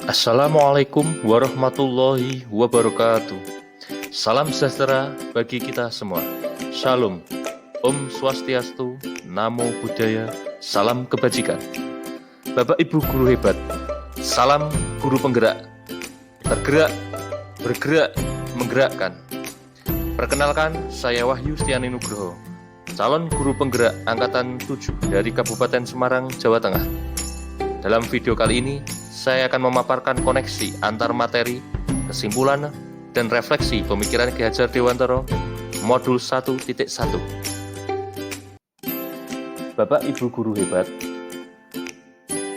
Assalamualaikum warahmatullahi wabarakatuh. Salam sejahtera bagi kita semua. Shalom, Om Swastiastu, Namo Buddhaya, salam kebajikan. Bapak Ibu guru hebat, salam guru penggerak. Tergerak, bergerak, menggerakkan. Perkenalkan, saya Wahyu Setiani Nugroho, calon guru penggerak Angkatan 7 dari Kabupaten Semarang, Jawa Tengah. Dalam video kali ini, saya akan memaparkan koneksi antar materi, kesimpulan, dan refleksi pemikiran Ki Hajar Dewantara modul 1.1. Bapak Ibu guru hebat,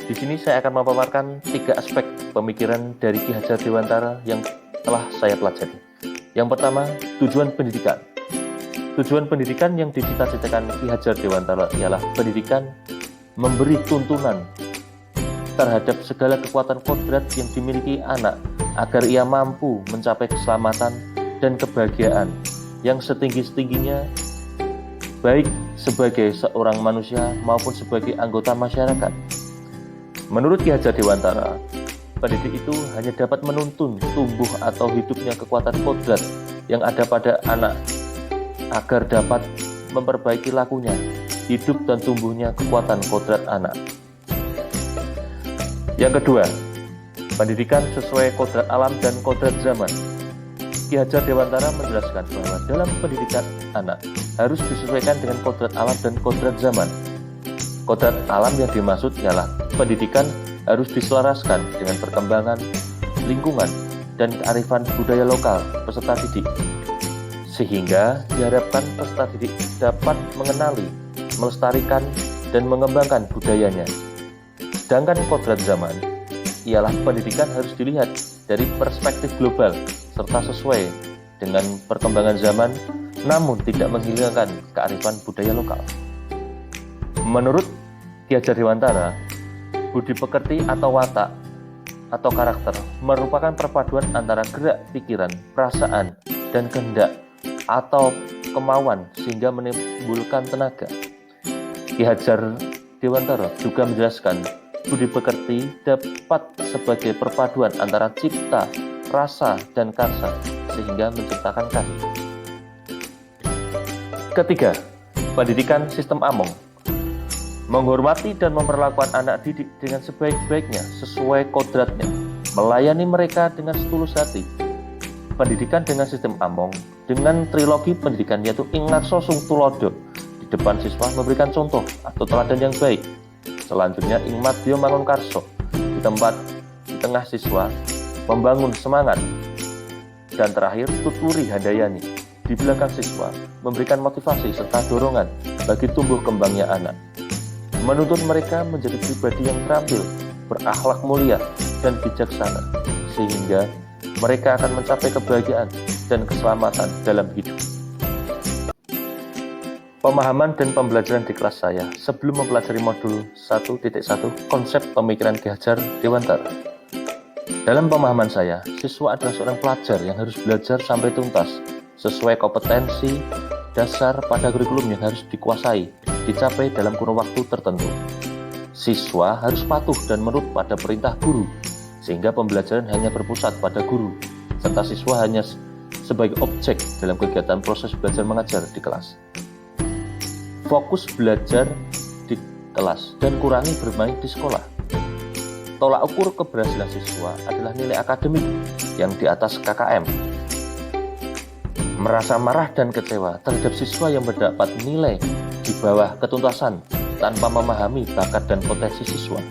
di sini saya akan memaparkan 3 aspek pemikiran dari Ki Hajar Dewantara yang telah saya pelajari. Yang pertama, tujuan pendidikan. Tujuan pendidikan yang dicita-citakan Ki Hajar Dewantara ialah pendidikan memberi tuntunan terhadap segala kekuatan kodrat yang dimiliki anak agar ia mampu mencapai keselamatan dan kebahagiaan yang setinggi-tingginya, baik sebagai seorang manusia maupun sebagai anggota masyarakat. Menurut Ki Hajar Dewantara, pendidik itu hanya dapat menuntun tumbuh atau hidupnya kekuatan kodrat yang ada pada anak agar dapat memperbaiki lakunya, hidup dan tumbuhnya kekuatan kodrat anak. Yang kedua, pendidikan sesuai kodrat alam dan kodrat zaman. Ki Hajar Dewantara menjelaskan bahwa dalam pendidikan anak harus disesuaikan dengan kodrat alam dan kodrat zaman. Kodrat alam yang dimaksud ialah pendidikan harus diselaraskan dengan perkembangan lingkungan dan kearifan budaya lokal peserta didik, sehingga diharapkan peserta didik dapat mengenali, melestarikan, dan mengembangkan budayanya. Sedangkan kodrat zaman ialah pendidikan harus dilihat dari perspektif global serta sesuai dengan perkembangan zaman, namun tidak menghilangkan kearifan budaya lokal. Menurut Ki Hajar Dewantara, budi pekerti atau watak atau karakter merupakan perpaduan antara gerak pikiran, perasaan, dan kehendak atau kemauan sehingga menimbulkan tenaga. Ki Hajar Dewantara juga menjelaskan budi pekerti dapat sebagai perpaduan antara cipta, rasa, dan karsa sehingga menciptakan kasih. Ketiga, pendidikan sistem Among. Menghormati dan memperlakukan anak didik dengan sebaik-baiknya sesuai kodratnya, melayani mereka dengan setulus hati. Pendidikan dengan sistem Among dengan trilogi pendidikan yaitu Ingarso Sung Tulodo, di depan siswa memberikan contoh atau teladan yang baik. Selanjutnya Ingmadyo Mangunkarso, di tengah siswa membangun semangat. Dan terakhir Tuturi Handayani, di belakang siswa memberikan motivasi serta dorongan bagi tumbuh kembangnya anak. Menuntun mereka menjadi pribadi yang terampil, berakhlak mulia, dan bijaksana, sehingga mereka akan mencapai kebahagiaan dan keselamatan dalam hidup. Pemahaman dan pembelajaran di kelas saya sebelum mempelajari modul 1.1 konsep pemikiran Ki Hajar Dewantara. Dalam pemahaman saya, siswa adalah seorang pelajar yang harus belajar sampai tuntas sesuai kompetensi dasar pada kurikulum yang harus dikuasai, dicapai dalam kurun waktu tertentu. Siswa harus patuh dan menurut pada perintah guru, sehingga pembelajaran hanya berpusat pada guru, serta siswa hanya sebagai objek dalam kegiatan proses belajar mengajar di kelas. Fokus belajar di kelas dan kurangi bermain di sekolah. Tolak ukur keberhasilan siswa adalah nilai akademik yang di atas KKM. Merasa marah dan kecewa terhadap siswa yang mendapat nilai di bawah ketuntasan tanpa memahami bakat dan potensi siswa.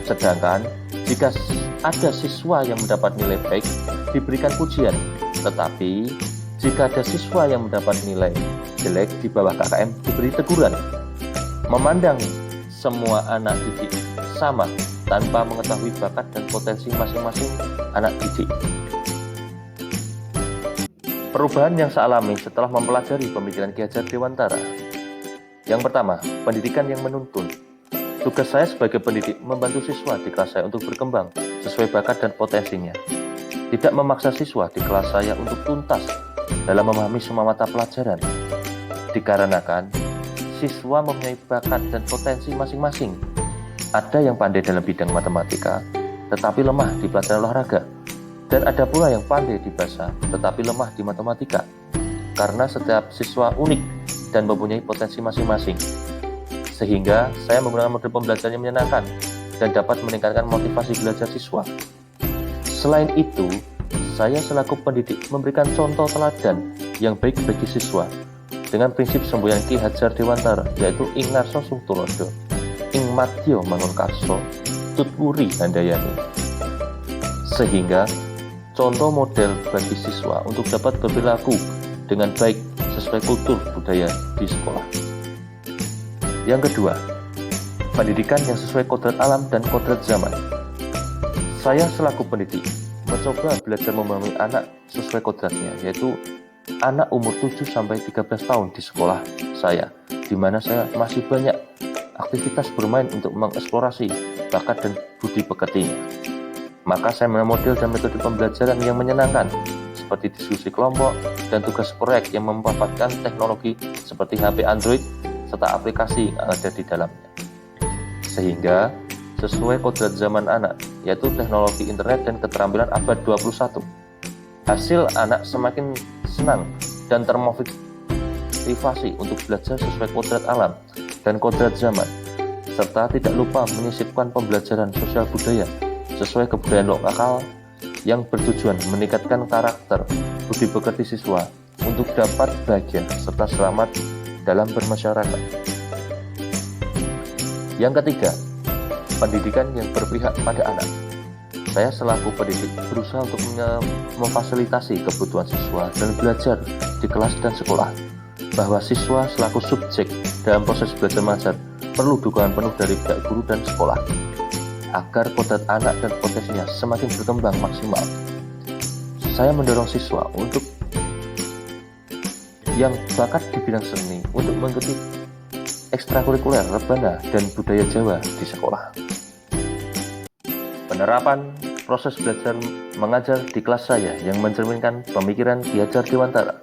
Sedangkan jika ada siswa yang mendapat nilai baik, diberikan pujian, tetapi jika ada siswa yang mendapat nilai jelek di bawah KKM, diberi teguran. Memandang semua anak didik sama tanpa mengetahui bakat dan potensi masing-masing anak didik. Perubahan yang saya alami setelah mempelajari pemikiran Ki Hajar Dewantara. Yang pertama, pendidikan yang menuntun. Tugas saya sebagai pendidik membantu siswa di kelas saya untuk berkembang sesuai bakat dan potensinya. Tidak memaksa siswa di kelas saya untuk tuntas dalam memahami semua mata pelajaran, dikarenakan siswa mempunyai bakat dan potensi masing-masing. Ada yang pandai dalam bidang matematika, tetapi lemah di pelajaran olahraga, dan ada pula yang pandai di bahasa, tetapi lemah di matematika. Karena setiap siswa unik dan mempunyai potensi masing-masing, sehingga saya menggunakan model pembelajaran yang menyenangkan dan dapat meningkatkan motivasi belajar siswa. Selain itu, saya selaku pendidik memberikan contoh teladan yang baik bagi siswa dengan prinsip semboyan Ki Hajar Dewantara, yaitu ing ngarsa sung tulodo, ing madya mangun karso, tutwuri handayani. Sehingga contoh model bagi siswa untuk dapat berperilaku dengan baik sesuai kultur budaya di sekolah. Yang kedua, pendidikan yang sesuai kodrat alam dan kodrat zaman. Saya selaku pendidik mencoba belajar memahami anak sesuai kodratnya, yaitu anak umur 7-13 tahun di sekolah saya, di mana saya masih banyak aktivitas bermain untuk mengeksplorasi bakat dan budi pekertinya. Maka saya mengambil model dan metode pembelajaran yang menyenangkan, seperti diskusi kelompok dan tugas proyek yang memanfaatkan teknologi seperti HP Android serta aplikasi yang ada di dalamnya. Sehingga sesuai kodrat zaman anak, yaitu teknologi internet dan keterampilan abad 21. Hasil anak semakin senang dan termotivasi untuk belajar sesuai kodrat alam dan kodrat zaman, serta tidak lupa menyisipkan pembelajaran sosial budaya sesuai kebudayaan lokal yang bertujuan meningkatkan karakter budi pekerti siswa untuk dapat bahagia serta selamat dalam bermasyarakat. Yang ketiga, pendidikan yang berpihak pada anak. Saya selaku pendidik berusaha untuk memfasilitasi kebutuhan siswa dan belajar di kelas dan sekolah, bahwa siswa selaku subjek dalam proses belajar mengajar perlu dukungan penuh dari pihak guru dan sekolah, agar kodrat anak dan potensinya semakin berkembang maksimal. Saya mendorong siswa untuk yang bakat di bidang seni untuk mengikuti ekstrakurikuler rebana dan budaya Jawa di sekolah. Penerapan proses belajar mengajar di kelas saya yang mencerminkan pemikiran Ki Hajar Dewantara.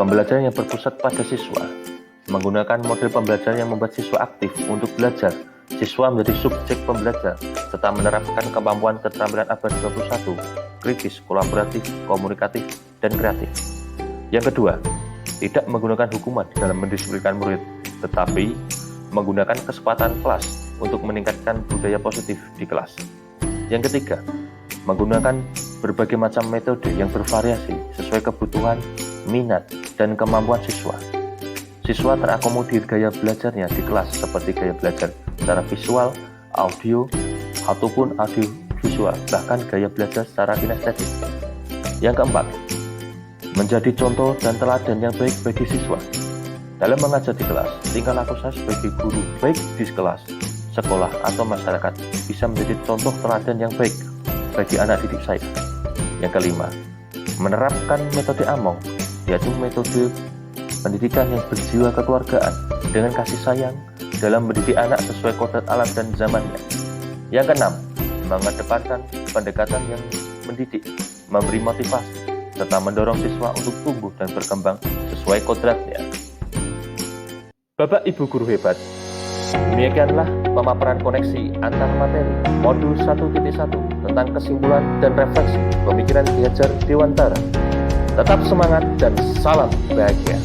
Pembelajaran yang berpusat pada siswa, menggunakan model pembelajaran yang membuat siswa aktif untuk belajar. Siswa menjadi subjek pembelajar, serta menerapkan kemampuan keterampilan abad 21, kritis, kolaboratif, komunikatif, dan kreatif. Yang kedua, tidak menggunakan hukuman dalam mendisiplinkan murid, tetapi menggunakan kesempatan kelas untuk meningkatkan budaya positif di kelas. Yang ketiga, menggunakan berbagai macam metode yang bervariasi sesuai kebutuhan, minat, dan kemampuan siswa. Siswa terakomodir gaya belajarnya di kelas seperti gaya belajar secara visual, audio, ataupun audio visual, bahkan gaya belajar secara kinestetik. Yang keempat, menjadi contoh dan teladan yang baik bagi siswa. Dalam mengajar di kelas, tingkah laku saya sebagai guru, baik di kelas, sekolah, atau masyarakat, bisa menjadi contoh teladan yang baik bagi anak didik saya. Yang kelima, menerapkan metode Among, yaitu metode pendidikan yang berjiwa kekeluargaan dengan kasih sayang dalam mendidik anak sesuai kodrat alam dan zamannya. Yang keenam, mengedepankan pendekatan yang mendidik, memberi motivasi, serta mendorong siswa untuk tumbuh dan berkembang sesuai kodratnya. Bapak Ibu guru hebat, demikianlah pemaparan koneksi antar materi modul 1.1 tentang kesimpulan dan refleksi pemikiran Ki Hajar Dewantara. Tetap semangat dan salam bahagia.